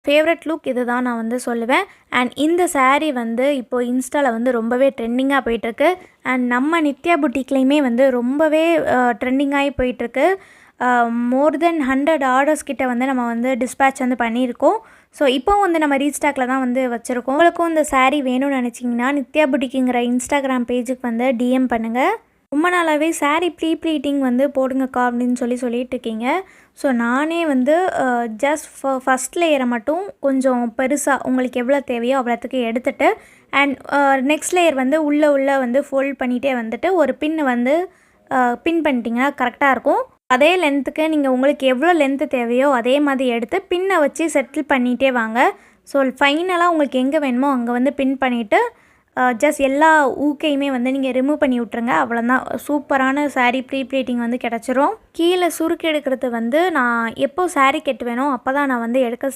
Favourite look இது தான் நான் வந்து சொல்லுவேன். அண்ட் இந்த saree வந்து இப்போது இன்ஸ்டாவில் வந்து ரொம்பவே ட்ரெண்டிங்காக போயிட்டுருக்கு. அண்ட் நம்ம நித்யா புட்டிக்லேயுமே வந்து ரொம்பவே ட்ரெண்டிங்காகி போயிட்டுருக்கு. மோர் தென் 100 ஆர்டர்ஸ் கிட்ட வந்து நம்ம வந்து டிஸ்பேட்ச் வந்து பண்ணியிருக்கோம். ஸோ இப்போ வந்து நம்ம ரீஸ்டாக்கில் தான் வந்து வச்சுருக்கோம். உங்களுக்கும் இந்த saree வேணும்னு நினச்சிங்கன்னா நித்யா புட்டிக்குங்கிற இன்ஸ்டாகிராம் பேஜுக்கு வந்து டிஎம் பண்ணுங்கள். ரொம்ப நாளாகவே saree ப்ளீட்டிங் வந்து போடுங்கக்கா அப்படின்னு சொல்லிட்டு இருக்கீங்க. ஸோ நானே வந்து ஜஸ்ட் ஃபஸ்ட் லேயரை மட்டும் கொஞ்சம் பெருசாக உங்களுக்கு எவ்வளோ தேவையோ அவ்வளோத்துக்கு எடுத்துகிட்டு அண்ட் நெக்ஸ்ட் லேயர் வந்து உள்ளே வந்து ஃபோல்ட் பண்ணிகிட்டே வந்துட்டு ஒரு பின்னு வந்து பின் பண்ணிட்டீங்கன்னா கரெக்டாக இருக்கும். அதே லென்த்துக்கு நீங்கள் உங்களுக்கு எவ்வளோ லென்த்து தேவையோ அதே மாதிரி எடுத்து பின்னை வச்சு செட்டில் பண்ணிகிட்டே வாங்க. ஸோ ஃபைனலாக உங்களுக்கு எங்கே வேணுமோ அங்கே வந்து பின் பண்ணிவிட்டு ஜஸ்ட் எல்லா ஊக்கையுமே வந்து நீங்கள் ரிமூவ் பண்ணி விட்ருங்க. அவ்வளோதான், சூப்பரான saree ப்ளீட்டிங் வந்து கிடச்சிரும். கீழே சுருக்கு எடுக்கிறது வந்து நான் எப்போ saree கட்டுவேனோ அப்போ தான் நான் வந்து எடுக்க